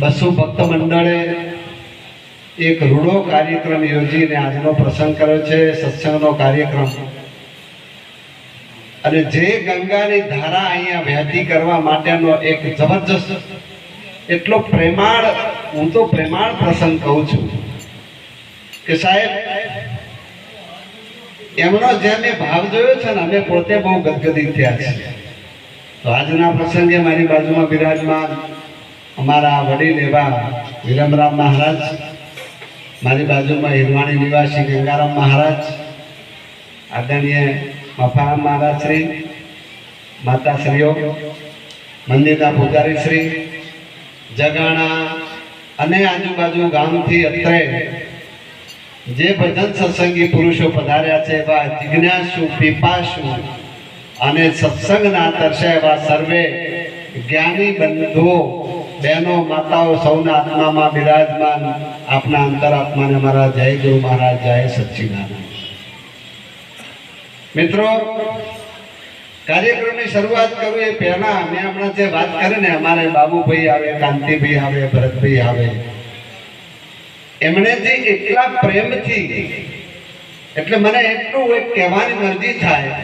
બસુ ભક્ત મંડળે એક રૂડો કાર્યક્રમ યોજીને આજનો પ્રસંગ કર્યો છે, સત્સંગનો કાર્યક્રમ। અને જે ગંગાની ધારા અહીંયા વહેતી કરવા માટેનો એક જબરજસ્ત એટલો પ્રેમાળ, હું તો પ્રેમાળ પ્રસંગ કહું છું કે સાહેબ એમનો જે મેં ભાવ જોયો છે ને, અમે પોતે બહુ ગદગદિત થયા છીએ। તો આજના પ્રસંગે મારી બાજુમાં બિરાજમાન અમારા વડીલ એવા વિરમરામ મહારાજ, મારી બાજુમાં હિરવાણી નિવાસી ગંગારામ મહારાજ, આદરણીય મફારામ મહારાજ શ્રી, માતાશ્રીઓ, મંદિરના પૂજારી શ્રી, જગાણા અને આજુબાજુ ગામથી અત્રે જે ભજન સત્સંગી પુરુષો પધાર્યા છે એવા જિજ્ઞાસુ, પીપાસુ અને સત્સંગના તરસે એવા સર્વે જ્ઞાની બંધુઓ, બહેનો, માતાઓ સૌના આત્મામાં બિરાજમાન આપના અંતરાત્માને મારા જય ગુરુ મહારાજ, જય સચ્ચિદાનંદ। મિત્રો, કાર્યક્રમની શરૂઆત કરું એ પહેલા મેં હમણાં જે વાત કરી ને, અમારે બાબુભાઈ આવે, કાંતિભાઈ આવે, ભરતભાઈ આવે, એમણે જે એટલા પ્રેમથી, એટલે મને એટલું એક કહેવાની મરજી થાય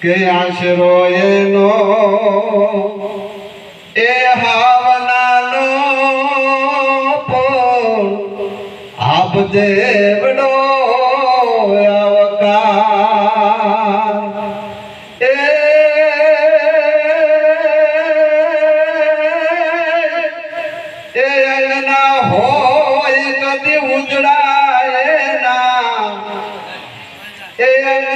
કે આશરો એનો એ હાવનાનો પણ આપ જેવડો આવકાર એ ના હોય કદી ઉજળાય ના, એ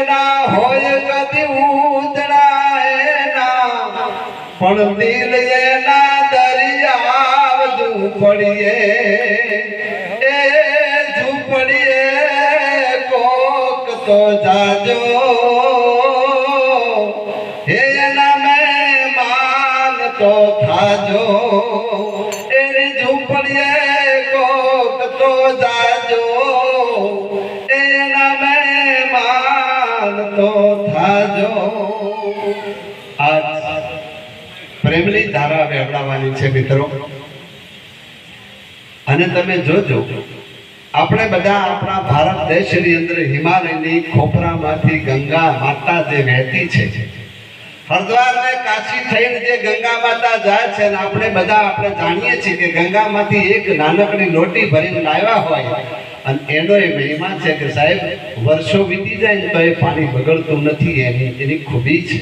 ના હોય કદી ઉજળાય ના, પણ દિલ એના દરિયા ઝૂંપડીએ, એ ઝૂંપડીએ કોક તો જાજો, હે એના મહેમાન તો થાજો, એની ઝૂંપડીએ કોક તો જાજો, એના મહેમાન તો થાજો। આજ પ્રેમની ધારા વહેવડાવવાની છે મિત્રો। અને તમે જોજો, આપણે બધા આપણા ભારત દેશની અંદર હિમાલયની ખોપરામાંથી ગંગા માતા જે વહેતી છે, હરિદ્વાર ને કાશી થઈને જે ગંગા માતા જાય છે, ને આપણે બધા આપણે જાણીએ છીએ કે ગંગામાંથી એક નાનકડી લોટી ભરીને લાવ્યા હોય, અને એનો એ મહિમા છે કે સાહેબ વર્ષો વીતી જાય ને તો એ પાણી બગડતું નથી, એની ખૂબી છે।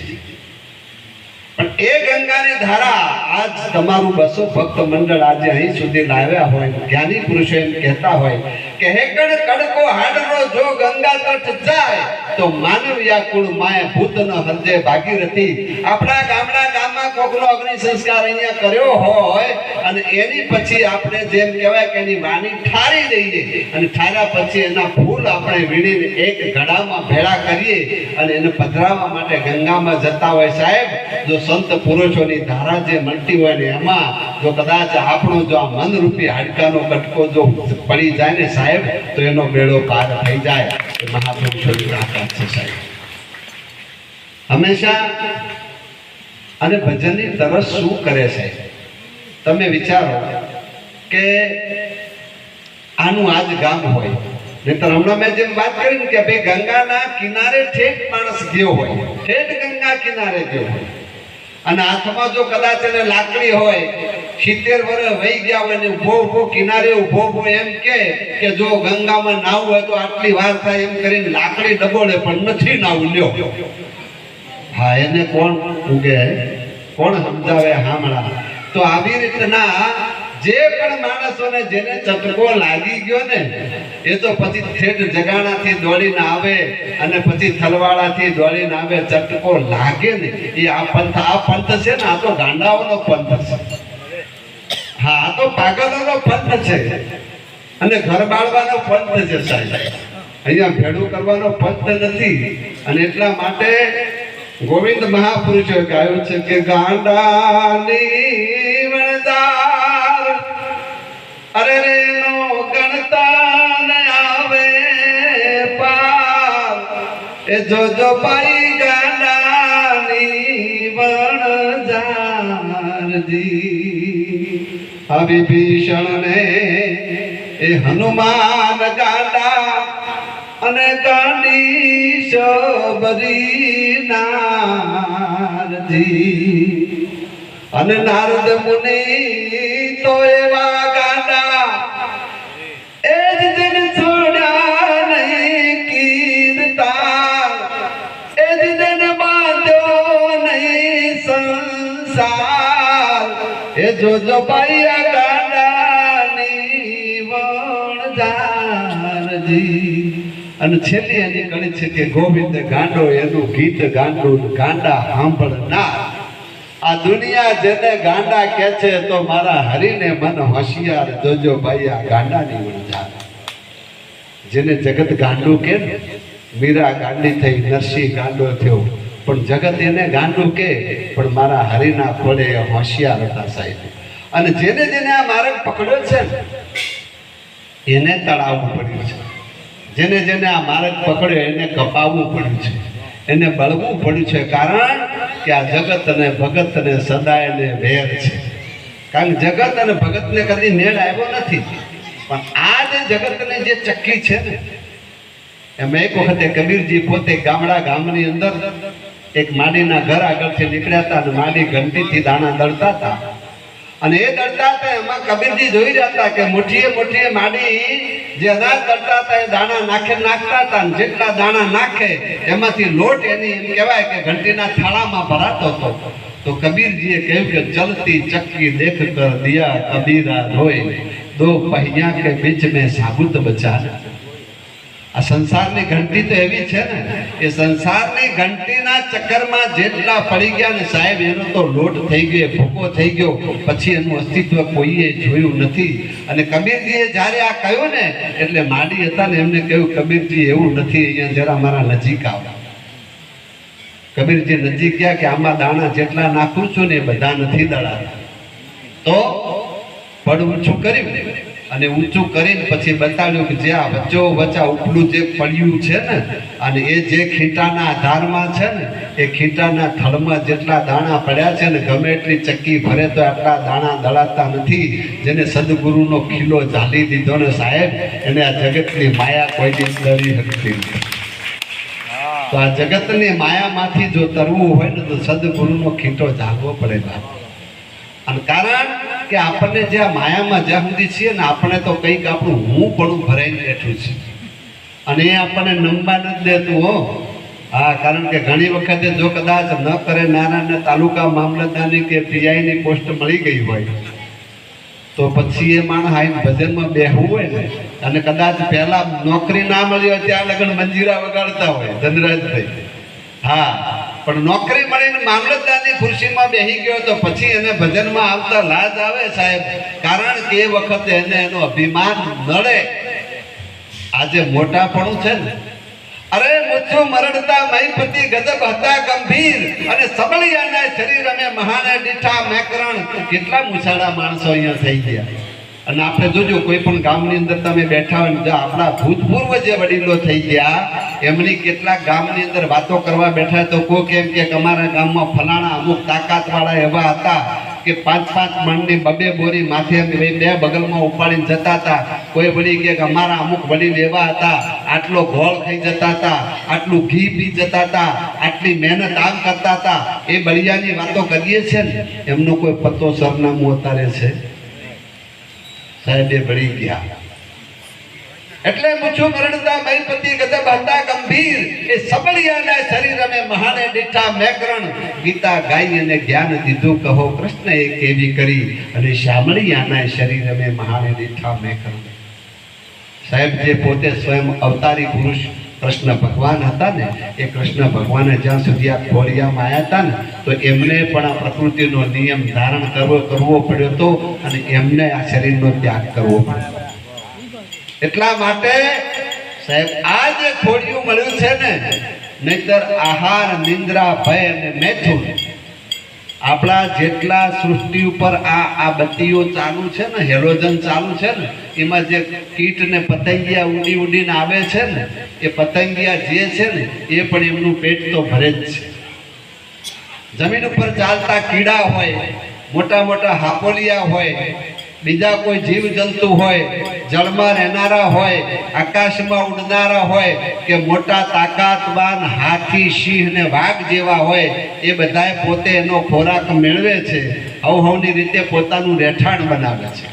પણ એ ગંગાની ધારા આજ તમારું બસો ભક્ત મંડળ આજે અહીં સુધી લાવ્યા હોય, જ્ઞાની પુરુષો એમ કહેતા હોય કે હેકણ કડકો હાડરો જો ગંગા તટ જાય તો માનવ્યા કુળ માય ભૂત ન હરજે ભાગીરથી। આપણા ગામમાં કોકનો અગ્નિ સંસ્કાર અહીંયા કર્યો હોય અને એની પછી આપણે જેમ કહેવાય કે એની વાણી ઠારી દઈએ, અને ઠાર્યા પછી એના ફૂલ આપણે વીણીને એક ઘડામાં ભેળા કરીએ અને એને પધરાવવા માટે ગંગામાં જતા હોય। સાહેબ, જો સંત પુરુષોની ધારા જે મળતી હોય ને એમાં જો કદાચ આપણો જો આ મનરૂપી હાડકાનો કટકો જો પડી જાય ને સાહેબ, તો એનો બેડો પાર થઈ જાય। એ મહાપુરુષોની તાકાત છે સાહેબ। હંમેશા અને ભજનની તરસ શું કરે છે તમે વિચારો કે આનું આજ ગામ હોય, નહીતર હમણાં મેં જેમ વાત કરી ને કે ભાઈ ગંગાના કિનારે ઠેઠ માણસ ગયો હોય, ઠેઠ ગંગા કિનારે ગયો હોય, અને હાથમાં જો કદાચ એને લાકડી હોય, 70 વર્ષ વહી ગયા હોય ને ઉભો કિનારે ઉભો એમ કે જો ગંગામાં નાવું હોય તો આટલી વાર થાય એમ કરીને લાકડી ડબોળે, પણ નથી નાવું લ્યો। હા, એને કોણ ઉગે, કોણ સમજાવે હામણા? તો આવી રીતના જે પણ માણસોને જેને ચટકો લાગી ગયો ને એ તો પછી ઠેઠ જગાણાથી દોડીને આવે અને પછી થલવાડાથી દોડીને આવે, ચટકો લાગે ને એ આ પંથ છે ને, આ તો ગાંડાઓનો પંથ છે। હા, આ તો પાગલોનો પંથ છે અને ઘર બાળવાનો પંથ છે સાહેબ, અહીંયા ભેડું કરવાનો પંથ નથી। અને એટલા માટે ગોવિંદ મહાપુરુષે ગાયું છે કે ગાંડાની વણદાર અરે રે નો ગણતા ન આવે પાર, એ જો પાઈ ગાંડાની વણજારજી। આ વિભીષણ ને એ હનુમાન ગાંડા અને ગાંડી શબરી નારજી અને નારદ મુનિ તો એવા ગાંડા એ જ દિન છોડ્યા નહીં કીર્તાન એ જ દિન બાંધ્યો નહીં સંસાર એ જો પાયા ગાંડાની વણજારજી અને છેલ્લી એની કડી છે કે ગોવિંદ ગાંડો એનું ગીત ગાંડું ગાંડા સાંભળનાર આ દુનિયા જેને ગાંડા કહે છે તો મારા હરીને મન હોશિયાર જોજો ભાઈ આ ગાંડાની વણજાર જેને જગત ગાંડું કે મીરા ગાંડી થઈ નરસિંહ ગાંડો થયો પણ જગત એને ગાંડું કે પણ મારા હરીના ખોળે હોશિયાર હતા સાહેબ અને જેને જેને આ માર્ગ પકડ્યો છે એને તળાવવું પડ્યું છે જેને જેને આ માર્ગ પકડ્યો એને કપાવવું પડ્યું છે એને બળવું પડ્યું છે કારણ કે આ જગત અને ભગત ને સદાય ને વેર છે કારણ કે જગત અને ભગત ને કદી મેળ આવ્યો નથી પણ આ જે જગતની જે ચક્કી છે ને એમાં એક વખતે કબીરજી પોતે ગામની અંદર એક માડીના ઘર આગળથી નીકળ્યા હતા અને માડી ઘંટીથી દાણા દળતા હતા અને એ દળતા હતા એમાં કબીરજી જોઈ રહ્યા હતા કે મુઠ્ઠીએ માડી જે અનાજ દળતા હતા એ દાણા નાખતા હતા અને જેટલા દાણા નાખે એમાંથી લોટ એની એમ કહેવાય કે ઘંટીના થાળામાં ભરાતો હતો તો કબીરજીએ કહ્યું કે ચલતી ચક્કી દેખ કર દિયા કબીરા રોય દો पहिया के बीच में साबुत बचा આ સંસારની ઘંટી તો એવી છે ને એ સંસારની ઘંટીના ચક્કરમાં જેટલા પડી ગયા ને સાહેબ એનો તો લોટ થઈ ગયો ભૂકો થઈ ગયો પછી એનું અસ્તિત્વ કોઈએ જોયું નથી અને કબીરજીએ જ્યારે આ કહ્યું ને એટલે માડી હતા ને એમને કહ્યું કબીરજી એવું નથી અહીંયા જરા મારા નજીક આવો કબીરજી નજીક ગયા કે આમાં દાણા જેટલા નાખું છું ને એ બધા નથી દળાતા તો પડ ઊંચું કર્યું અને ઊંચું કરીને પછી બતાવ્યું કે જે આ વચ્ચા ઉપલું જે પડ્યું છે ને અને એ જે ખીટાના આધારમાં છે ને એ ખીટાના થળમાં જેટલા દાણા પડ્યા છે ને ગમે એટલી ચક્કી ભરે તો આટલા દાણા દળાતા નથી જેને સદગુરુનો ખીલો ઝાલી દીધો ને સાહેબ એને આ જગતની માયા કોઈની દળી શકતી નથી તો આ જગતની માયામાંથી જો તરવું હોય ને તો સદગુરુનો ખીટો ઝાલવો પડે અને કારણ કે આપણને જે આ માયામાં જ્યાં સુધી છીએ ને આપણે તો કંઈક આપણું હું પણ ભરાઈને બેઠું છે અને એ આપણને નમવા નથી દેતું હો હા કારણ કે ઘણી વખતે જો કદાચ ન કરે નાના તાલુકા મામલતદારની કે પીઆઈની પોસ્ટ મળી ગઈ હોય તો પછી એ માણસ આવીને ભજનમાં બેહવું હોય ને અને કદાચ પહેલા નોકરી ના મળી હોય ત્યાં લગન મંજીરા વગાડતા હોય ધનરાજભાઈ હા પણ નોકરી મળીને મામલતદારની ખુરશીમાં બેસી ગયો તો પછી એને ભજનમાં આવતા લાજ આવે સાહેબ કારણ કે એ વખતે એને એનો અભિમાન નડે આજે મોટાપણું છે ને અરે મુચ્છો મરડતા મહીપતિ ગજબ હતા ગંભીર અને સબળિયાના શરીર અને મહાને દીઠા મેકરણ કેટલા મુછાડા માણસો અહીંયા થઈ ગયા અને આપણે જોજો કોઈ પણ ગામની અંદર તમે બેઠા હોય ને આપણા ભૂતપૂર્વ જે વડીલો થઈ ગયા એમની કેટલાક ગામની અંદર વાતો કરવા બેઠા તો કોઈ કેમ કે અમારા ગામમાં ફલાણા અમુક તાકાતવાળા એવા હતા કે 5-5 મણની બબે બોરી માથે બે બગલમાં ઉપાડીને જતા હતા કોઈ વળી કે અમારા અમુક વડીલ એવા હતા આટલો ગોળ ખાઈ જતા હતા આટલું ઘી પી જતા હતા આટલી મહેનત આમ કરતા હતા એ બળિયાની વાતો કરીએ છે ને એમનો કોઈ પત્તો સરનામું અત્યારે છે સાહેબે બળી ગયા એટલે મુછો મરણતા મહીપતિ ગજબ હતા ગંભીર એ સબળિયાના શરીર અને મહાને દીઠા મેકરણ ગીતા ગાઈ અને જ્ઞાન દીધું કહો કૃષ્ણએ કેવી કરી અને શામળિયાના શરીર અને મહાને દીઠા મેકરણ સાહેબ જે પોતે સ્વયં અવતારી પુરુષ કૃષ્ણ ભગવાન હતા ને એ કૃષ્ણ ભગવાને જ્યાં સુધી આ ખોડિયામાં આવ્યા હતા ને તો એમને પણ આ પ્રકૃતિનો નિયમ ધારણ કરવો પડ્યો હતો અને એમને આ શરીરનો ત્યાગ કરવો પડ્યો એટલા માટે સાહેબ આ જે ખોડિયું મળ્યું છે ને નહીતર આહાર નિંદ્રા ભય અને મૈથુન આપણા જેટલા સૃષ્ટિ ઉપર આ બત્તીઓ ચાલુ છે ને હેલોજન ચાલુ છે ને એમાં જે કીટ ને પતંગિયા ઉડીને આવે છે ને એ પતંગિયા જે છે ને એ પણ એમનું પેટ તો ભરે જ છે જમીન ઉપર ચાલતા કીડા હોય મોટા મોટા હાપોલિયા હોય બીજા કોઈ જીવ જંતુ હોય, જળમાં રહેનારા હોય, આકાશમાં ઉડનારા હોય કે મોટા તાકાતવાન હાથી, સિંહ ને વાઘ જેવા હોય, એ બધાએ પોતે એનો ખોરાક મેળવે છે, હવની રીતે પોતાનું રહેઠાણ બનાવે છે.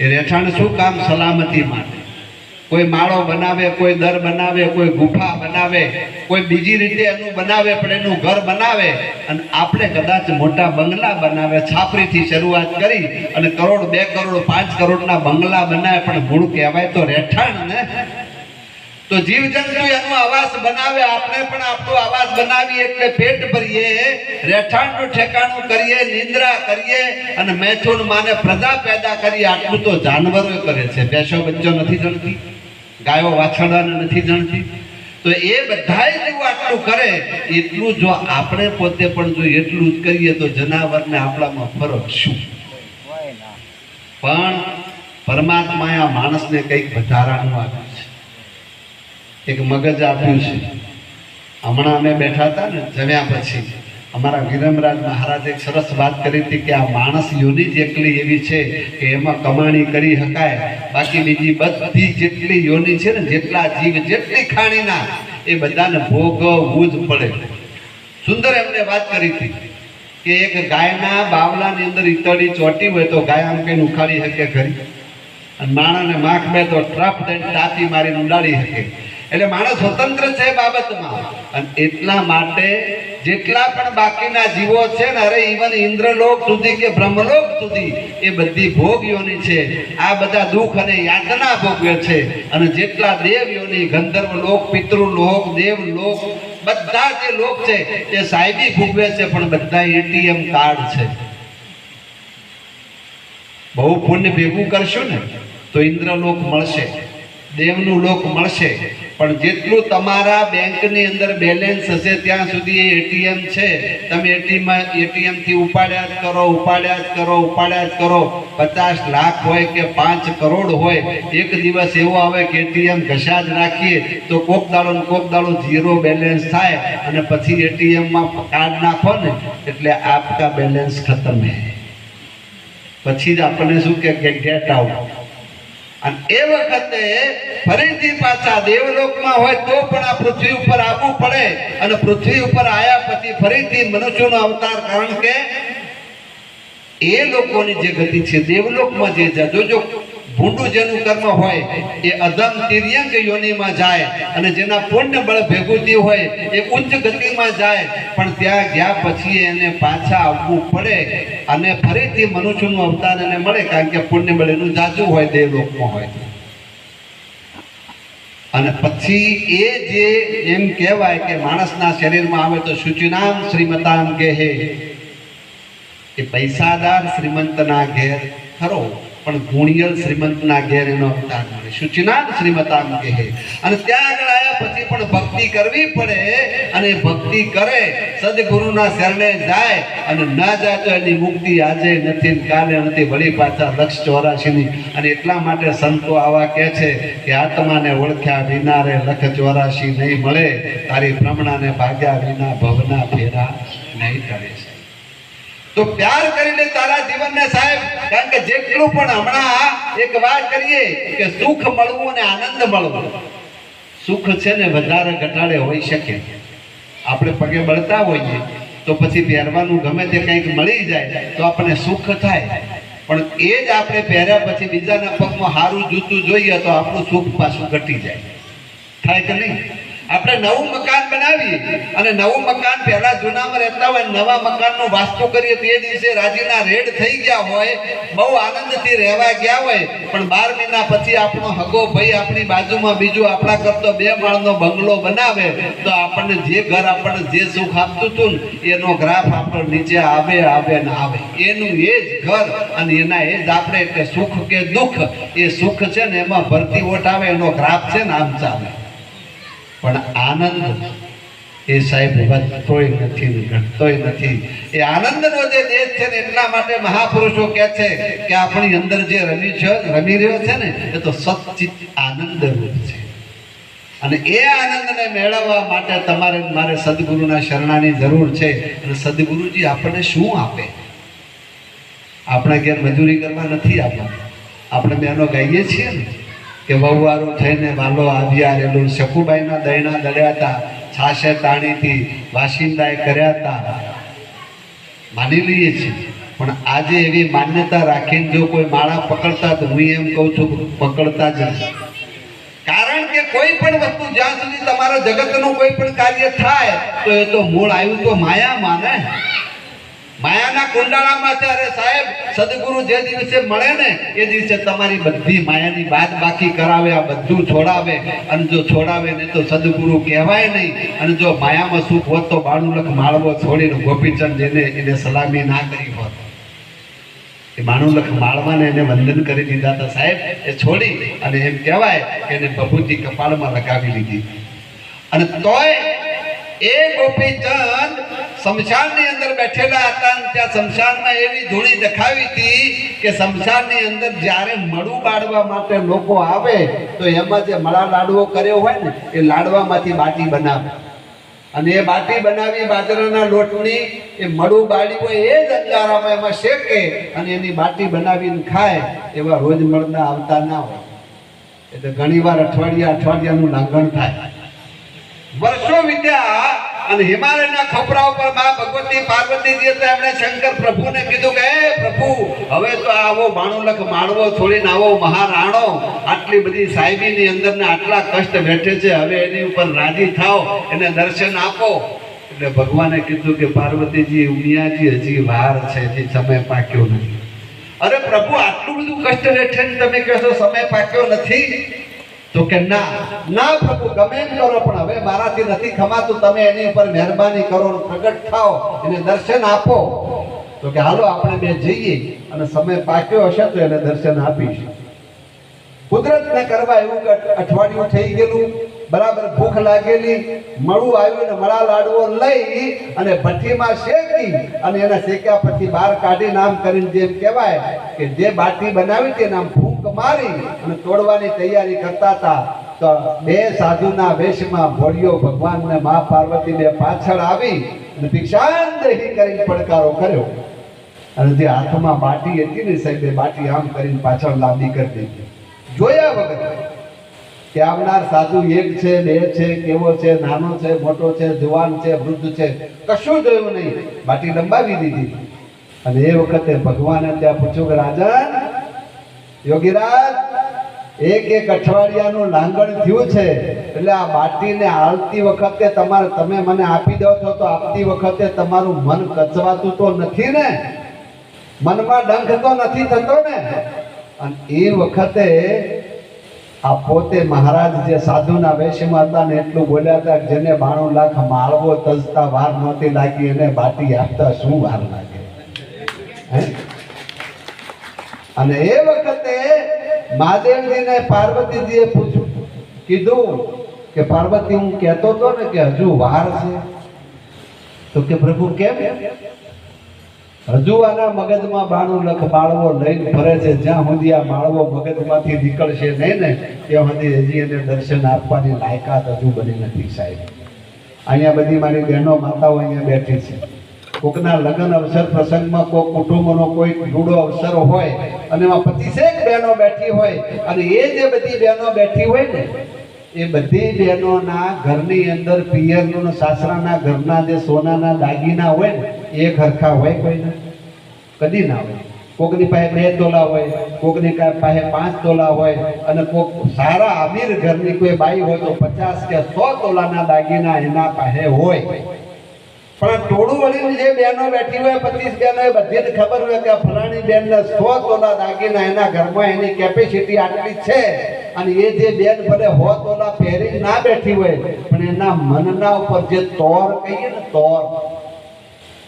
એ રહેઠાણ શું કામ? સલામતી માટે. કોઈ માળો બનાવે, કોઈ દર બનાવે, કોઈ ગુફા બનાવે, કોઈ બીજી રીતે એનું બનાવે, પણ એનું ઘર બનાવે. અને આપણે કદાચ મોટા બંગલા બનાવે, છાપરીથી શરૂઆત કરી અને કરોડ, 2 કરોડ, 5 કરોડના બંગલા બનાવે, પણ મૂળ કહેવાય તો રહેઠાણ ને. તો જીવજંતુ એનો આવાસ બનાવે, આપણે પણ આપણો આવાસ બનાવીએ, એટલે પેટ ભરીએ, રહેઠાણનું ઠેકાણું કરીએ, નિંદ્રા કરીએ અને મૈથુન માને પ્રજા પેદા કરીએ. આટલું તો જાનવરો કરે છે. ભેંસો બચ્ચો નથી જણતી, ગાયો વાછરડાને નથી જણતી. તો એ બધાય જેવું આટલું કરે, એટલું જો આપણે પોતે પણ જો એટલું જ કરીએ તો જનાવરને આપણામાં ફરક શું? પણ પરમાત્માએ આ માણસને કંઈક વધારાનું આપ્યું છે, એક મગજ આપ્યું છે. હમણાં અમે બેઠા હતા ને, જમ્યા પછી અમારા વિરમરાજ મહારાજે એક સરસ વાત કરી હતી કે આ માણસ યોની જ એકલી એવી છે કે એમાં કમાણી કરી શકાય, બાકી બીજી બધી જેટલી યોની છે ને, જેટલા જીવ, જેટલી ખાણીના, એ બધાને ભોગવવું જ પડે. સુંદર એમને વાત કરી હતી કે એક ગાયના બાવલાની અંદર ઈતળી ચોટી હોય તો ગાય આમ કઈ ઉખાડી શકે ખરી? અને માણસને માખ બે તો ટ્રફ દઈને ટાપી મારીને ઉડાડી શકે. એટલે માણસ સ્વતંત્ર છે બાબતમાં. અને એટલા માટે જેટલા પણ બાકીના જીવો છે ને, અરે ઇવન ઇન્દ્રલોક સુધી કે બ્રહ્મલોક સુધી, એ બધી ભોગ યોની છે. આ બધા દુઃખ અને યાતના ભોગવે છે. અને જેટલા દેવ યોની, ગંધર્વ લોક, પિતૃલોક, દેવલોક, બધા જે લોક છે એ સાહેબી ભોગવે છે, પણ બધા એટીએમ કાર્ડ છે. બહુ પુણ્ય ભેગું કરશું ને તો ઇન્દ્રલોક મળશે, દેવનું લોક મળશે, પણ જેટલું તમારા બેંકની અંદર બેલેન્સ હશે ત્યાં સુધી એ એટીએમ છે. તમે એટીએમ થી ઉપાડ્યા જ કરો, ઉપાડ્યા જ કરો, ઉપાડ્યા જ કરો. 50 લાખ હોય કે 5 કરોડ હોય, એક દિવસ એવો આવે કે એટીએમ ઘસા જ રાખીએ તો કોક દાડો ઝીરો બેલેન્સ થાય, અને પછી એટીએમ માં કાર્ડ નાખો ને એટલે આપકા બેલેન્સ ખતમ હે. પછી જ આપણને શું કે ગેટ આઉટ. અને એ વખતે ફરીથી પાછા દેવલોકમાં હોય તો પણ આ પૃથ્વી ઉપર આવવું પડે. અને પૃથ્વી ઉપર આવ્યા પછી ફરીથી મનુષ્યનો અવતાર, કારણ કે એ લોકોની જે ગતિ છે દેવલોકમાં જે જોજો, ભૂંડું જેનું કર્મ હોય એ અધમ તિર્યંક યોનિમાં જાય, અને જેના પુણ્ય બળ ભેગું થયું હોય એ ઉચ્ચ ગતિમાં જાય. પણ ત્યાં ગયા પછી એને પાછા આવવું પડે અને ફરીથી મનુષ્યનું અવતાર એને મળે, કારણ કે પુણ્ય બળ એનું જાજુ હોય દેવલોકમાં હોય. અને પછી એ જે એમ કહેવાય કે માણસના શરીરમાં આવે તો શુચિનામ શ્રીમતામ કહે, એ પૈસાદાર શ્રીમંતના ઘેર ખરો, પણ ગુણિયલ શ્રીમંતના ઘેર એનો અવતાર મળે. શુચિનામ શ્રીમતામ કહે. અને ત્યાં આગળ આવ્યા પછી પણ ભક્તિ કરવી પડે. અને ભક્તિ કરે, સદગુરુના શરણે જાય, અને ના જાય તો એની મુક્તિ આજે નથી, કાલે નથી, વળી પાછા લક્ષ 84ની. અને એટલા માટે સંતો આવા કહે છે કે આત્માને ઓળખ્યા વિના રે લખ 84 નહીં મળે, તારી ભ્રમણાને ભાગ્યા વિના ભવના ફેરા નહીં કરે છે. તો પ્યાર કરીને તારા જીવનને સાહેબ, કારણ કે જેટલું પણ હમણાં એક વાત કરીએ કે સુખ મળવું અને આનંદ મળવો, સુખ છે ને વધારે ઘટાડે હોઈ શકે. આપણે પગે બળતા હોઈએ તો પછી પહેરવાનું ગમે તે કંઈક મળી જાય તો આપણને સુખ થાય, પણ એ જ આપણે પહેર્યા પછી બીજાના પગમાં સારું જૂતું જોઈએ તો આપણું સુખ પાછું ઘટી જાય. થાય કે નહીં? આપણે નવું મકાન બનાવીએ અને નવું મકાન પહેલા જૂનામાં રહેતા હોય, નવા મકાનનું વાસ્તુ કરીએ તો એ દિવસે રાજીના રેડ થઈ ગયા હોય, બહુ આનંદથી રહેવા ગયા હોય, પણ 12 મહિના પછી આપણો હગો ભાઈ આપણી બાજુમાં બીજું આપણા કરતો 2 માળનો બંગલો બનાવે તો આપણને જે ઘર આપણને જે સુખ આપતું હતું ને એનો ગ્રાફ આપણને નીચે આવે ને આવે. એનું એ જ ઘર અને એના એ જ આપણે, એટલે સુખ કે દુઃખ, એ સુખ છે ને એમાં ભરતી ઓટ આવે, એનો ગ્રાફ છે ને આમ ચાલે. પણ આનંદ એ સાહેબ વધતોય નથી, ઘટતોય નથી. એ આનંદનો જે દેશ છે ને, એટલા માટે મહાપુરુષો કહે છે કે આપણી અંદર જે રમી રહ્યો છે ને એ તો સચ્ચિત આનંદ રૂપ છે. અને એ આનંદને મેળવવા માટે તમારે મારે સદગુરુના શરણાની જરૂર છે. અને સદગુરુજી આપણને શું આપે? આપણે ઘેર મજૂરી કરવા નથી આવતા. આપણે બહેનો ગાઈએ છીએ ને કે વહુવારું થઈને વાલો આવ્યા રેલું શકુબાઈના દયણા દળ્યા હતા, છાશે તાણીથી વાસિંદાએ કર્યા હતા, માની લઈએ છીએ. પણ આજે એવી માન્યતા રાખીને જો કોઈ માળા પકડતા, તો હું એમ કહું છું પકડતા જ નથી. કારણ કે કોઈ પણ વસ્તુ જ્યાં સુધી તમારા જગતનું કોઈ પણ કાર્ય થાય તો એ તો મૂળ આવ્યું તો માયામાં ને, માયાના કુંડાળામાં છે. અરે સાહેબ, સદગુરુ જે દિવસે મળે ને એ દિવસે તમારી બધી માયાની બાદ બાકી કરાવે, આ બધું છોડાવે. અને જો છોડાવે ને તો સદગુરુ કહેવાય નહીં. અને જો માયામાં સુખ હોત તો બાણુલખ માળવો છોડીને ગોપીચંદ એને સલામી ના કરી હોત. એ બાણુલખ માળવાને એને વંદન કરી દીધા હતા સાહેબ. એ છોડી અને એમ કહેવાય કે એને ભભૂતિ કપાળમાં લગાવી લીધી. અને તોય એ ગોપીચંદ શમશાનની અંદર બેઠેલા હતા અને ત્યાં શમશાનમાં એવી ધૂળી દેખાવી હતી કે શમશાનની અંદર જ્યારે મળું બાળવા માટે લોકો આવે તો એમાં જે મળા લાડવો કર્યો હોય ને એ લાડવામાંથી બાટી બનાવે. અને એ બાટી બનાવી બાજરાના લોટની એ મળું બાળી હોય એ જ અંગારામાં એમાં શેકે અને એની બાટી બનાવીને ખાય. એવા રોજ મળના આવતા ના હોય. એટલે ઘણીવાર અઠવાડિયાનું લાંઘણ થાય. વર્ષો વિદ્યા અને હિમાલયના ખોપરા ઉપર માં ભગવતી પાર્વતીજી હતા. એમણે શંકર પ્રભુને કીધું કે હે પ્રભુ, હવે તો આવો બાણુલખ માળવો છોડીને આવો મહારાણો આટલી બધી સાહેબીની અંદર ને આટલા કષ્ટ બેઠે છે, હવે એની ઉપર રાજી થાઓ, એને દર્શન આપો. એટલે ભગવાને કીધું કે પાર્વતીજી, ઉમિયાજી હજી વાર છે, હજી સમય પાક્યો નથી. અરે પ્રભુ, આટલું બધું કષ્ટ બેઠે ને તમે કહેશો સમય પાક્યો નથી? તો કે ના પ્રભુ, ગમે એમ કરો પણ હવે મારાથી નથી ખમાતું, તમે એની ઉપર મહેરબાની કરો, પ્રગટ થાઓ, એને દર્શન આપો. તો કે હાલો આપણે બે જઈએ અને સમય પાક્યો હશે તો એને દર્શન આપીશું. કુદરતને કરવા એવું કે અઠવાડિયું થઈ ગયેલું, બરાબર ભૂખ લાગેલી, મળું આવ્યું ને મળા લાડવો લઈ અને ભઠ્ઠીમાં શેકી અને એને શેક્યા પછી બહાર કાઢી નામ કરીને જેમ કહેવાય કે જે બાટી બનાવી હતી નામ ફૂંક મારી અને તોડવાની તૈયારી કરતા હતા. તો બે સાધુના વેશમાં ભોળિયો ભગવાન ને મા પાર્વતી બે પાછળ આવી અને ભિક્ષાંદેહી કરીને પડકારો કર્યો. અને જે હાથમાં બાટી હતી ને સાહેબ, બાટી આમ કરીને પાછળ લાંબી કરી દીધી. જોયા વગર કે આવનાર સાધુ એક છે, બે છે, કેવો છે, નાનો છે, મોટો છે, જુવાન છે, વૃદ્ધ છે, કશું જોયું નહીં. બાટી લંબાવી દીધી. અને એ વખતે ભગવાને ત્યાં પૂછ્યું કે રાજન, યોગીરાજ, એક અઠવાડિયાનું લાંગણ થયું છે, એટલે આ બાટીને આલતી વખતે તમે મને આપી દો છો તો આપતી વખતે તમારું મન કચવાતું તો નથી ને? મનમાં ડંખ તો નથી થતો ને? અને એ વખતે આ પોતે મહારાજ જે સાધુના વેશમાં હતા ને એટલું બોલ્યા હતા કે જેને 92 લાખ માળવો તજતા વાર નહોતી લાગી એને બાટી આપતા શું વાર લાગે? અને એ વખતે મહાદેવજીને પાર્વતીજીએ કીધું કે પાર્વતી, હું કહેતો હતો ને કે હજુ વાર છે. તો કે પ્રભુ કેમ? હજુ આના મગજમાં 92 લાખ માળવો લઈને ફરે છે. જ્યાં સુધી આ માળવો મગજમાંથી નીકળશે નહીં ને ત્યાં સુધી હજી એને દર્શન આપવાની લાયકાત હજુ બની નથી સાહેબ. અહીંયા બધી મારી બહેનો માતાઓ અહીંયા બેઠી છે. કોકના લગ્ન અવસર પ્રસંગમાં કોઈ કુટુંબનો કોઈ રૂડો અવસર હોય અને એમાં 25 બહેનો બેઠી હોય અને એ જે બધી બહેનો બેઠી હોય ને એ બધી બહેનોના ઘરની અંદર પિયરનું સાસરાના ઘરના જે સોનાના દાગીના હોય ને એ હરખા હોય? કોઈને કદી ના હોય. કોકની પાસે 2 તોલા હોય, કોકની પાસે 5 તોલા હોય અને કોક સારા અમીર ઘરની કોઈ બાઈ હોય તો 50 કે 100 તોલાના દાગીના એના પાસે હોય. પણ ટોળું વળીને જે બહેનો બેઠી હોય 25 બહેનો, એ બધીને ખબર હોય કે ફલાણી બેનને 100 તોલા દાગીના એના ઘરમાં એની કેપેસિટી આટલી છે. અને એ જે બેન ભલે 100 તોલા પહેરી ના બેઠી હોય પણ એના મનના ઉપર જે તોર કહીએ ને, તોર,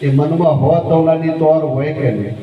એ મનમાં 100 તોલાની તોર હોય કે નહીં?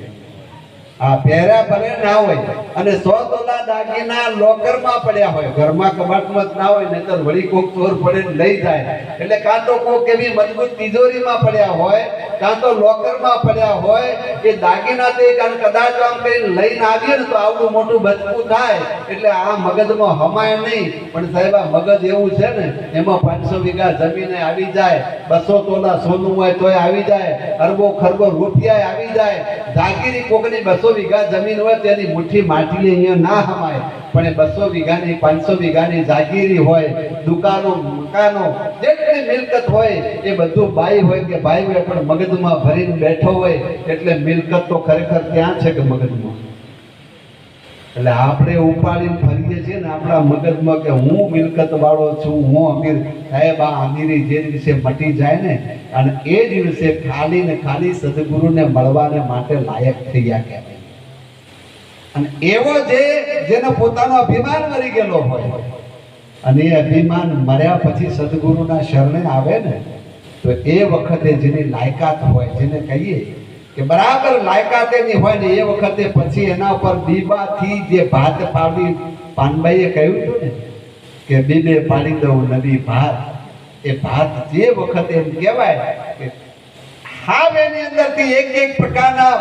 આ પહેર્યા ભલે ના હોય અને 100 તોલા દાગીના લોકરમાં પડ્યા હોય, ઘરમાં કબાટમાં ના હોય, નહીતર વળી કોક ચોર પડે લઈ જાય. એટલે કાં તો કોક એવી મજબૂત તિજોરીમાં પડ્યા હોય, કાં તો લોકરમાં પડ્યા હોય. એ દાગીના તો કદાચ આમ કરીને લઈને આવીએ ને તો આવડું મોટું બચકું થાય. એટલે આ મગજમાં હમાય નહીં. પણ સાહેબ આ મગજ એવું છે ને, એમાં 500 વીઘા જમીને આવી જાય, 200 તોલા સોનું હોય તોય આવી જાય, અરબો ખરબો રૂપિયા આવી જાય, જાગીરી કોકની 200 200 વીઘા જમીન હોય તેની મુઠ્ઠી માટી અહીંયા ના હમાય, પણ એ 200 વીઘાની 500 વીઘાની જાગીરી હોય, દુકાનો મકાનો જેટલી મિલકત હોય એ બધું બાઈ હોય કે ભાઈ હોય પણ મગજમાં ભરીને બેઠો હોય, એટલે મિલકત તો ખરેખર ત્યાં છે કે મગજમાં. એટલે આપણે ઉપાડીને ફરીએ છીએ ને આપણા મગજમાં કે હું મિલકત વાળો છું, હું અમીર. સાહેબ આ અમીરી જે દિવસે મટી જાય ને અને એ દિવસે ખાલી ને ખાલી સદગુરુને મળવાને માટે લાયક થઈ ગયા કહેવાય. અને એવો જેનો પોતાનો અભિમાન મરી ગયેલો હોય અને એ અભિમાન મર્યા પછી સદગુરુના શરણે આવે ને તો એ વખતે જેની લાયકાત હોય, જેને કહીએ કે બરાબર લાયકાત એની હોય ને એ વખતે પછી એના ઉપર બીબાથી જે ભાત પાડી, પાનબાઈએ કહ્યું હતું ને કે બીબે પાડી દઉં નવી ભાત, એ ભાત જે વખતે એમ કહેવાય કે હાવ એની અંદરથી એક પ્રકારના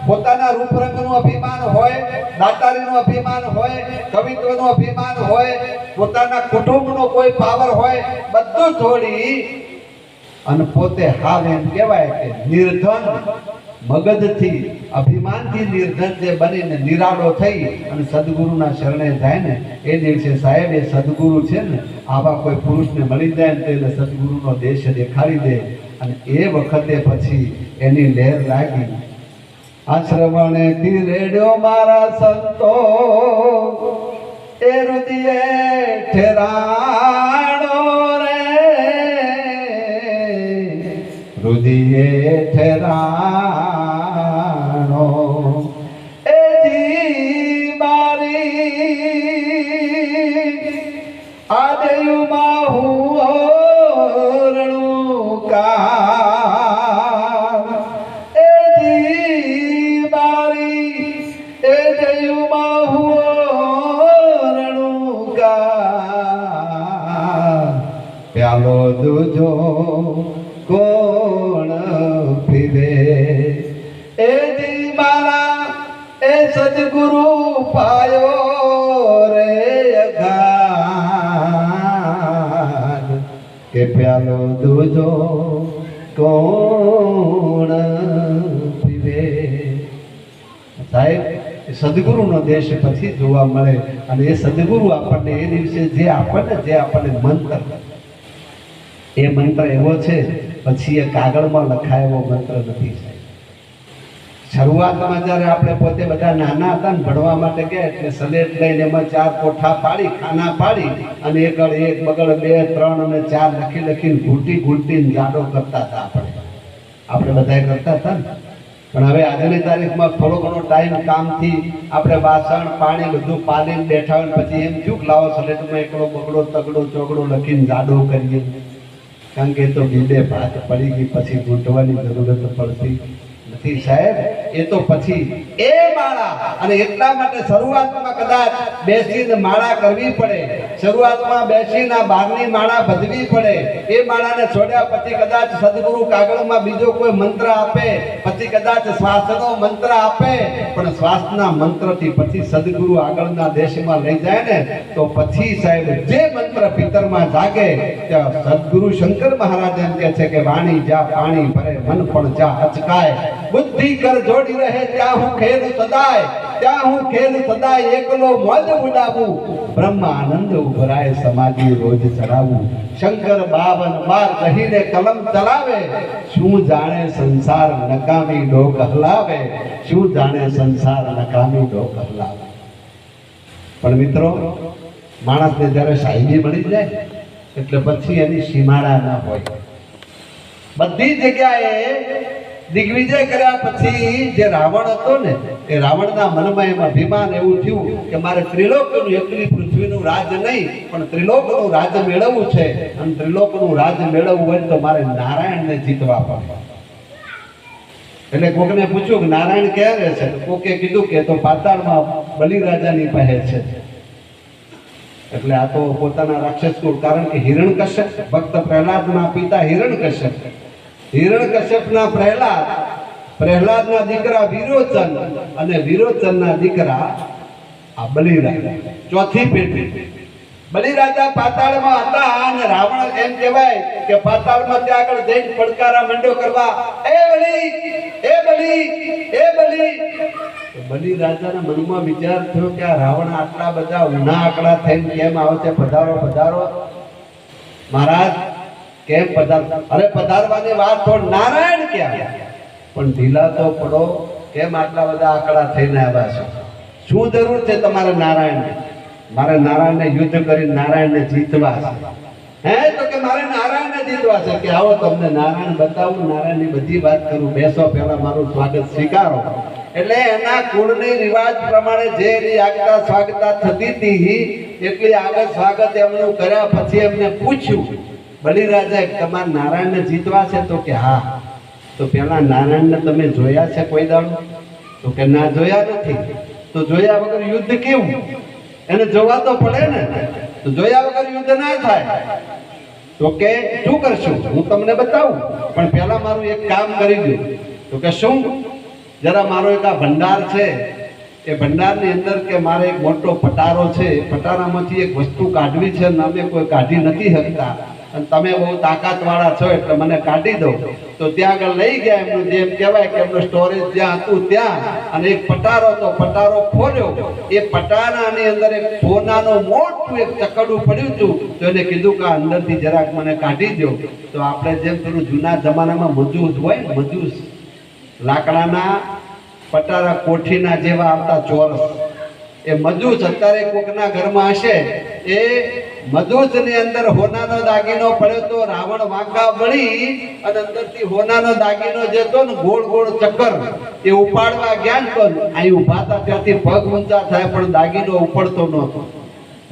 પોતાના રૂપરંગનું અભિમાન હોય, દાતારીનું અભિમાન હોય, કવિત્વનું અભિમાન હોય, પોતાના કુટુંબનો કોઈ પાવર હોય, બધું છોડી અને પોતે હાવ એમ કહેવાય કે નિર્ધન, મગજથી અભિમાનથી નિર્ધન જે બનીને નિરાળો થઈ અને સદગુરુના શરણે જાય ને એ દિવસે સાહેબ એ સદગુરુ છે ને આવા કોઈ પુરુષને મળી જાય ને એટલે સદગુરુનો દેશ દેખાડી દે અને એ વખતે પછી એની લહેર લાગી. આશ્રવણે તીરેડ્યો મારા સંતો એ રુદિયે ઠેરાણો રે, રુદિયે ઠેરાણો એ જી મારી આદયુમાં હું ઓરણું કા એ જી મારી એ જયુમાં હું ઓરણું કા પ્યાલો દૂજો કોણ પીવે એ જી મારા એ સદગુરુ પાયો રે અગાધ કે પ્યાલો દૂજો કોણ પીવે. સાહેબ સદગુરુનો દેશ પછી જોવા મળે અને એ સદગુરુ આપણને એ દિવસે જે આપણને મંત્ર, એ મંત્ર એવો છે પછી એ કાગળમાં લખાયેલો મંત્ર નથી. શરૂઆતમાં જ્યારે આપણે પોતે બધા નાના હતા ને ભણવા માટે ગયા એટલે સલેટ લઈને એમાં 4 કોઠા પાડી, ખાના પાડી અને એકડ 1 બગડ 2 3 અને 4 લખીને ઘૂંટીને જાડો કરતા હતા. આપણે બધાએ કરતા હતા ને. પણ હવે આજની તારીખમાં થોડો ઘણો ટાઈમ કામથી આપણે વાસણ પાણી બધું પાડીને બેઠા હોય પછી એમ થયું લાવો સલેટમાં એકડો બગડો તગડો ચોગડો લખીને જાડો કરીએ, કારણ કે તો બીબે ભાત પડી ગઈ પછી ઘૂંટવાની જરૂરત પડતી નથી. સાહેબ એ તો પછી એ માળા, અને એટલા માટે શરૂઆતમાં કદાચ બેસીને માળા કરવી પડે, શરૂઆતમાં બેસીને 12ની માળા બધવી પડે. એ માળાને છોડ્યા પછી કદાચ સદગુરુ કાગળમાં બીજો કોઈ મંત્ર આપે, પછી કદાચ શ્વાસનો મંત્ર આપે, પણ શ્વાસના મંત્રથી પછી સદગુરુ આગળના દેશમાં લઈ જાય ને તો પછી સાહેબ જે મંત્ર ભીતરમાં જાગે ત્યાં સદગુરુ શંકર મહારાજ એમ કહે છે કે વાણી જા પાણી ભરે મન પણ જા અચકાય, બુદ્ધિ કર જોડી રહે ત્યાં હું ખેલું સદાય, ત્યાં હું ખેલું સદાય એકલો મોજ ઉડાવું, બ્રહ્મ આનંદ ઉભરાય સમાધિ રોજ ચડાવું, શંકર 52 બાર કહીને કલમ ચલાવે, શું જાણે સંસાર નકામી ડોક હલાવે, શું જાણે સંસાર નકામી ડોક હલાવે. પણ મિત્રો માણસને જ્યારે સાહેબી મળી જાય એટલે પછી એની સીમાડા ના હોય. બધી જગ્યાએ દિગ્વિજય કર્યા પછી જે રાવણ હતો ને એ રાવણના મનમાં એમ અભિમાન એવું થયું કે મારે ત્રિલોકનું એકલી પૃથ્વીનું રાજ નહીં પણ ત્રિલોકનું રાજ મેળવવું છે, અને ત્રિલોકનું રાજ મેળવવું હોય તો મારે નારાયણને જીતવા પડે. એટલે કોકને પૂછ્યું કે નારાયણ ક્યાં રહે છે? કોકે કીધું કે તો પાતાળમાં બલિરાજાની પાસે છે. એટલે આ તો પોતાના રાક્ષસ કુળ, કારણ કે હિરણ્યકશ્યપ ભક્ત પ્રહલાદના પિતા હિરણ્યકશ્યપના પ્રહલાદના દીકરા વિરોચન અને વિરોચનના દીકરા આ બલિરાજા, ચોથી પેઢી. બલિરાજા પાતાળમાં હતા અને રાવણ એમ કહેવાય કે પાતાળમાં ત્યાં આગળ જઈને પડકારા મંડ્યો કરવા, એ બલિ, એ બલિ, એ બલિ. તો બલિ રાજાના મનમાં વિચાર થયો કે આ રાવણ આટલા બધા ઊના આંકડા થઈને કેમ આવે છે? પધારો પધારો મહારાજ, કેમ પધાર? અરે પધારવાની વાત તો નારાયણ ક્યાં, પણ ઢીલા તો પડો, કેમ આટલા બધા આંકડા થઈને આવ્યા છો? શું જરૂર છે તમારે નારાયણ? મારે નારાયણને યુદ્ધ કરી નારાયણને જીતવા છે. હે તો કે મારે નારાયણને જીતવા છે. કે આવો તમને નારાયણ બતાવું, નારાયણની બધી વાત કરું. બેસો, પહેલા મારું સ્વાગત સ્વીકારો. એટલે એના કુળની રિવાજ પ્રમાણે જે એની આગતા સ્વાગતા થતી હતી એટલી આગળ સ્વાગત એમનું કર્યા. પછી એમને પૂછ્યું બલિરાજા, તમારે નારાયણને જીતવા છે? તો કે હા. તો પેલા નારાયણને તમે જોયા છે કોઈ દાડો? તો કે ના, જોયા નથી. તો જોયા વગર યુદ્ધ કેવું? એને જોવા તો પડે ને. તો જોયા વગર યુદ્ધ ના થાય. તો કે શું કરશું? હું તમને બતાવું, પણ પહેલા મારું એક કામ કરી દો. તો કે શું? જરા મારો એક આ ભંડાર છે, એ ભંડારની અંદર કે મારે એક મોટો પટારો છે, એ પટારામાંથી એક વસ્તુ કાઢવી છે અને અમે કોઈ કાઢી નથી શકતા, અને તમે બહુ તાકાતવાળા છો એટલે મને કાઢી દો. તો ત્યાં આગળ લઈ ગયા. એમનું જેમ કહેવાય કે એમનું સ્ટોરેજ જ્યાં હતું ત્યાં, અને એક પટારો, તો પટારો ખોલ્યો. એ પટારાની અંદર એક સોનાનું મોટું એક ચકડું પડ્યું હતું. તો એને કીધું કે અંદરથી જરાક મને કાઢી દો. તો આપણે જેમ પેલું જૂના જમાનામાં મજૂસ હોય ને, મજૂસ લાકડાના પટારા કોઠીના જેવા આવતા ચોરસ, એ મજૂસ અત્યારે કોકના ઘરમાં હશે. એ મજૂસની અંદર હોનાનો દાગીનો પડ્યો તો રાવણ વાંકા વળી અને અંદરથી હોનાનો દાગીનો જે હતો ને ગોળ ગોળ ચક્કર, એ ઉપાડવા ગયા તો અહીં ઉભા હતા ત્યાંથી પગ ઊંચા થાય પણ દાગીનો ઉપડતો નહોતો.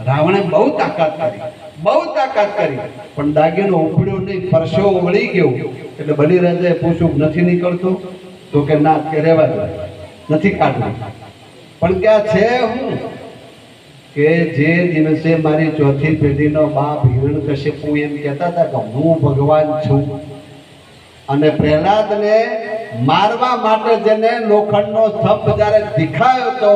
રાવણે બહુ તાકાત કરી, બહુ તાકાત કરી, પણ દાગીનો ઉપડ્યો નહીં, પરસેવો વળી ગયો. એટલે બલિરાજાએ પૂછ્યું, નથી નીકળતો? તો કે ના, કે રહેવા દો, નથી કાઢવું. પણ ક્યાં છે હું? કે જે દિવસે મારી ચોથી પેઢીનો બાપ હિરણ્યકશ્યપુ એમ કહેતા હતા કે હું ભગવાન છું, અને પ્રહલાદને મારવા માટે જેને લોખંડનો સ્તંભ જ્યારે દેખાયો હતો,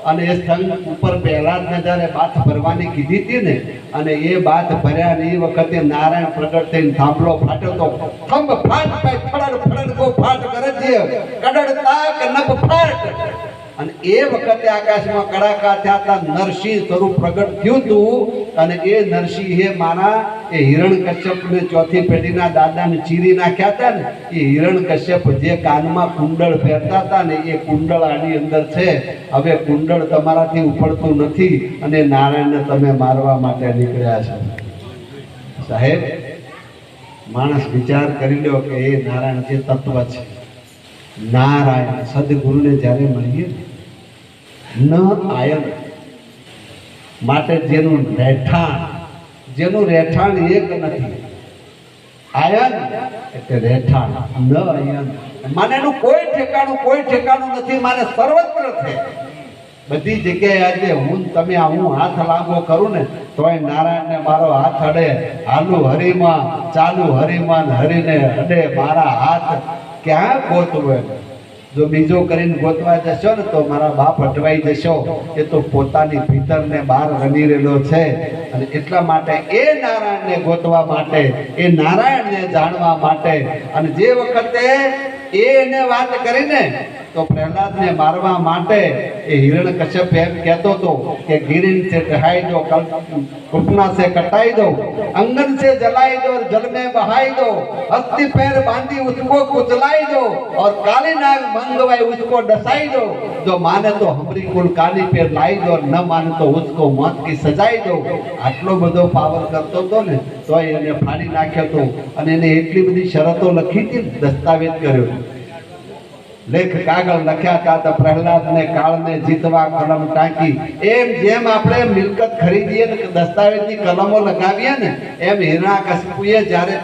અને એ સ્તંભ ઉપર પ્રહલાદને જ્યારે બાથ ભરવાની કીધી હતી ને, અને એ બાથ ભર્યા ને એ વખતે નારાયણ પ્રગટ થઈને થાંભલો ફાટ્યો તો થંભ ફાટ પાય ફળડ ફળડ કો ફાટ કરે છે કડડ તાક નભ ફાટ. અને એ વખતે આકાશમાં કડાકા થયા હતા, નરસિંહ સ્વરૂપ પ્રગટ થયું હતું. અને એ નરસિંહે મારા એ હિરણ્યકશ્યપને ચોથી પેઢીના દાદાને ચીરી નાખ્યા હતા ને, એ હિરણ્યકશ્યપ જે કાનમાં કુંડળ પહેરતા હતા ને, એ કુંડળ આની અંદર છે. હવે કુંડળ તમારાથી ઉપડતું નથી અને નારાયણને તમે મારવા માટે નીકળ્યા છો. સાહેબ, માણસ વિચાર કરી લો કે એ નારાયણ જે તત્વ છે, નારાયણ સદગુરુને જ્યારે મળીએ ન આયન માટે જેનું રહેઠાણ એક નથી. આયન એટલે રહેઠાણ, ન આયન માને એનું કોઈ ઠેકાણું નથી. માને સર્વત્ર છે, બધી જગ્યાએ. આજે તમે હું હાથ લાંબો કરું ને તોય નારાયણને મારો હાથ અડે. હાલું હરિમાં, ચાલુ હરિમાં, હરિને અડે મારા હાથ. ક્યાં ગોતવો? જો બીજો કરીને ગોતવા જશો ને તો મારા બાપ અટવાઈ જશો. એ તો પોતાની ભીતરને બહાર રમી રહેલો છે. અને એટલા માટે એ નારાયણને ગોતવા માટે, એ નારાયણને જાણવા માટે, અને જે વખતે એને વાત કરીને તો પ્રહલાદને મારવા માટે એ હિરણ્યકશ્યપ એમ કહેતો હતો કે गिरिन से ढहाई दो, कृपना से कटाई दो, अंगन से जलाई दो और जल में बहाई दो, हस्ती पैर बांधी उसको कुचलाई दो और काली नाग मंगवाई उसको डसाई दो. जो माने तो हमरी कुल काली पैर लाई दो और न माने तो उसको मौत की सजाई दो. આટલો બધો પાવર કરતો હતો ને તો એને ફાડી નાખ્યો હતો. અને એને એટલી બધી શરતો લખી હતી, દસ્તાવેજ કર્યો, લેખ કાગળ લખ્યા હતા. તો પ્રહલાદને કાળને જીતવા કલમ ટાંકી. એમ જેમ આપણે મિલકત ખરીદીએ ને દસ્તાવેજની કલમો લગાવીએ ને, એમ હિરણ્યકશ્યપુએ જ્યારે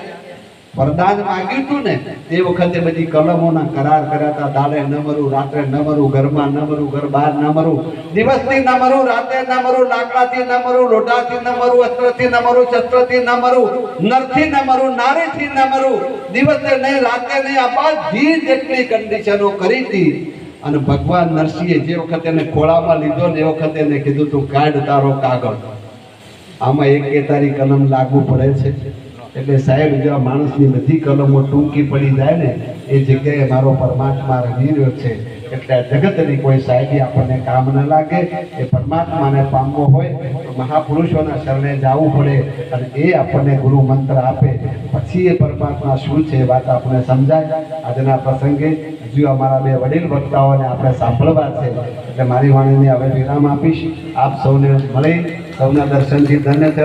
વરદાન માંગ્યું હતું ને તે વખતે બધી કલમોના કરાર કર્યા હતા. દાડે ન મરું, રાત્રે ન મરું, ઘરમાં ન મરું, ઘર બહાર ન મરું, દિવસથી ન મરું, રાતે ન મરું, લાકડાથી ન મરું, લોઢાથી ન મરું, અસ્ત્રથી ન મરું, શસ્ત્રથી ન મરું, નરથી ન મરું, નારીથી ન મરું, દિવસે નહીં, રાતે નહીં. આ બધી જેટલી કન્ડિશનો કરી હતી. અને ભગવાન નરસિંહે જે વખતે એને ખોળામાં લીધો ને એ વખતે એને કીધું તું કાઢ તારો કાગળ, આમાં એક તારી કલમ લાગુ પડે છે. એટલે સાહેબ, જો માણસની બધી કલમો ટૂંકી પડી જાય ને એ જગ્યાએ મારો પરમાત્મા રમી રહ્યો છે. એટલે એટલે જગતની કોઈ સાહેબી આપણને કામ ન લાગે. એ પરમાત્માને પામવો હોય તો મહાપુરુષોના શરણે જવું પડે અને એ આપણને ગુરુ મંત્ર આપે, પછી એ પરમાત્મા શું છે એ વાત આપણને સમજાય. આજના પ્રસંગે હજુ અમારા બે વડીલ વક્તાઓને આપણે સાંભળવા છે એટલે મારી વાણીને હવે વિરામ આપીશ. આપ સૌને મળી, સૌના દર્શનથી ધન્ય થયો.